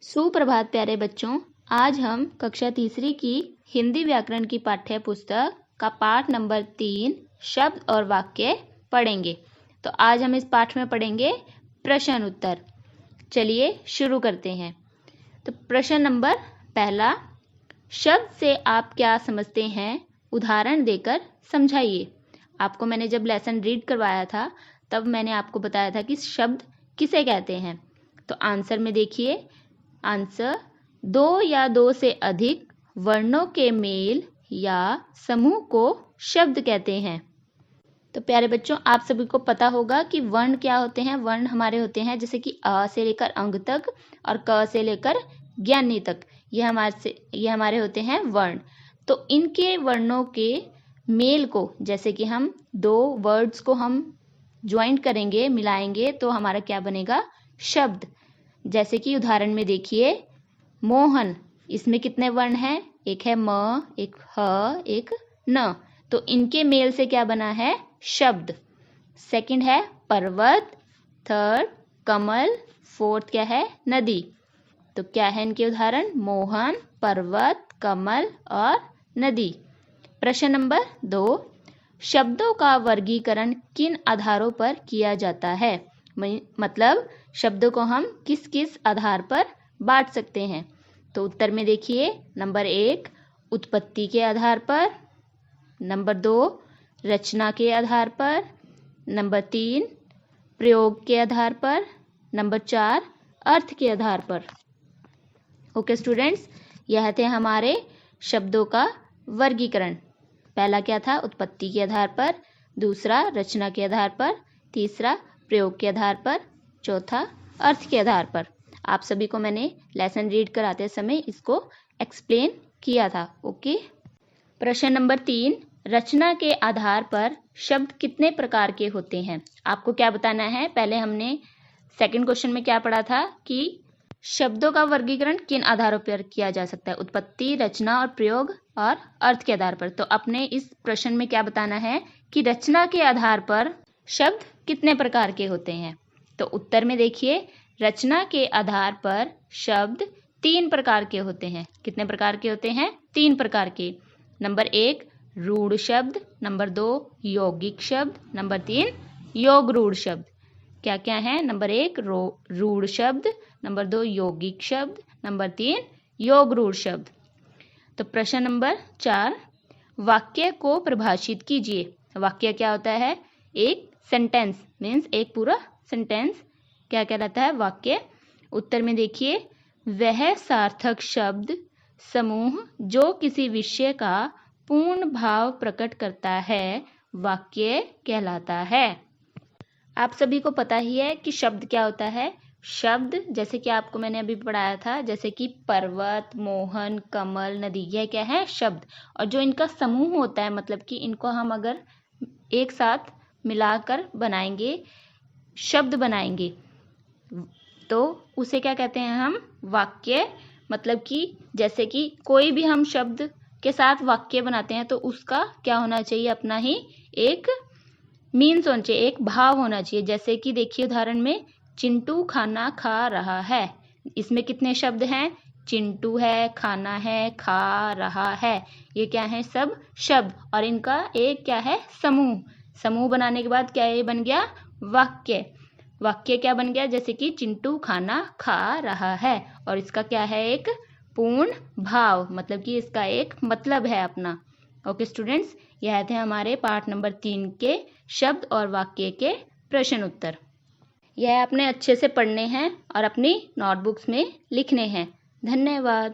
सुप्रभात प्यारे बच्चों। आज हम कक्षा तीसरी की हिंदी व्याकरण की पाठ्य पुस्तक का पाठ नंबर 3 शब्द और वाक्य पढ़ेंगे। तो आज हम इस पाठ में पढ़ेंगे प्रश्न उत्तर। चलिए शुरू करते हैं। तो प्रश्न नंबर पहला, शब्द से आप क्या समझते हैं, उदाहरण देकर समझाइए। आपको मैंने जब लेसन रीड करवाया था तब मैंने आपको बताया था कि शब्द किसे कहते हैं। तो आंसर में देखिए, आंसर 2 या 2 से अधिक वर्णों के मेल या समूह को शब्द कहते हैं। तो प्यारे बच्चों, आप सभी को पता होगा कि वर्ण क्या होते हैं। वर्ण हमारे होते हैं जैसे कि अ से लेकर अंग तक और क से लेकर ज्ञानी तक, ये हमारे होते हैं वर्ण। तो इनके वर्णों के मेल को, जैसे कि हम दो वर्ड्स को हम ज्वाइंट करेंगे, मिलाएंगे, तो हमारा क्या बनेगा, शब्द। जैसे कि उदाहरण में देखिए, मोहन, इसमें कितने वर्ण हैं, एक है म, एक ह, एक न। तो इनके मेल से क्या बना है, शब्द। सेकंड है पर्वत, थर्ड कमल, फोर्थ क्या है, नदी। तो क्या है इनके उदाहरण, मोहन, पर्वत, कमल और नदी। प्रश्न नंबर 2, शब्दों का वर्गीकरण किन आधारों पर किया जाता है। मतलब शब्दों को हम किस किस आधार पर बांट सकते हैं। तो उत्तर में देखिए, नंबर 1 उत्पत्ति के आधार पर, नंबर 2 रचना के आधार पर, नंबर 3 प्रयोग के आधार पर, नंबर 4 अर्थ के आधार पर। ओके स्टूडेंट्स, यह थे हमारे शब्दों का वर्गीकरण। पहला क्या था, उत्पत्ति के आधार पर, दूसरा रचना के आधार पर, तीसरा प्रयोग के आधार पर, चौथा अर्थ के आधार पर। आप सभी को मैंने लेसन रीड कराते समय इसको एक्सप्लेन किया था। ओके। प्रश्न नंबर 3, रचना के आधार पर शब्द कितने प्रकार के होते हैं। आपको क्या बताना है, पहले हमने सेकंड क्वेश्चन में क्या पढ़ा था कि शब्दों का वर्गीकरण किन आधारों पर किया जा सकता है, उत्पत्ति, रचना और प्रयोग और अर्थ के आधार पर। तो अपने इस प्रश्न में क्या बताना है कि रचना के आधार पर शब्द कितने प्रकार के होते हैं। तो उत्तर में देखिए, रचना के आधार पर शब्द 3 प्रकार के होते हैं। कितने प्रकार के होते हैं, 3 प्रकार के। नंबर 1 रूढ़ शब्द, नंबर 2 यौगिक शब्द, नंबर 3 योग रूढ़ शब्द। क्या क्या है, नंबर 1 रूढ़ शब्द, नंबर 2 यौगिक शब्द, नंबर 3 योग रूढ़ शब्द। तो प्रश्न नंबर 4, वाक्य को परिभाषित कीजिए। वाक्य क्या होता है, एक सेंटेंस, मीन्स एक पूरा सेंटेंस क्या कहलाता है, वाक्य। उत्तर में देखिए, वह सार्थक शब्द समूह जो किसी विषय का पूर्ण भाव प्रकट करता है, वाक्य कहलाता है। आप सभी को पता ही है कि शब्द क्या होता है। शब्द जैसे कि आपको मैंने अभी पढ़ाया था, जैसे कि पर्वत, मोहन, कमल, नदी, यह क्या है, शब्द। और जो इनका समूह होता है, मतलब कि इनको हम अगर एक साथ मिलाकर बनाएंगे, शब्द बनाएंगे, तो उसे क्या कहते हैं हम, वाक्य। मतलब कि जैसे कि कोई भी हम शब्द के साथ वाक्य बनाते हैं तो उसका क्या होना चाहिए, अपना ही एक मीन्स होना चाहिए, एक भाव होना चाहिए। जैसे कि देखिए उदाहरण में, चिंटू खाना खा रहा है। इसमें कितने शब्द हैं, चिंटू है, खाना है, खा रहा है, ये क्या है, सब शब्द। और इनका एक क्या है, समूह। समूह बनाने के बाद क्या ये बन गया, वाक्य। वाक्य क्या बन गया, जैसे कि चिंटू खाना खा रहा है, और इसका क्या है, एक पूर्ण भाव, मतलब कि इसका एक मतलब है अपना। ओके स्टूडेंट्स, यह थे हमारे पाठ नंबर 3 के शब्द और वाक्य के प्रश्न उत्तर। यह आपने अच्छे से पढ़ने हैं और अपनी नोटबुक्स में लिखने हैं। धन्यवाद।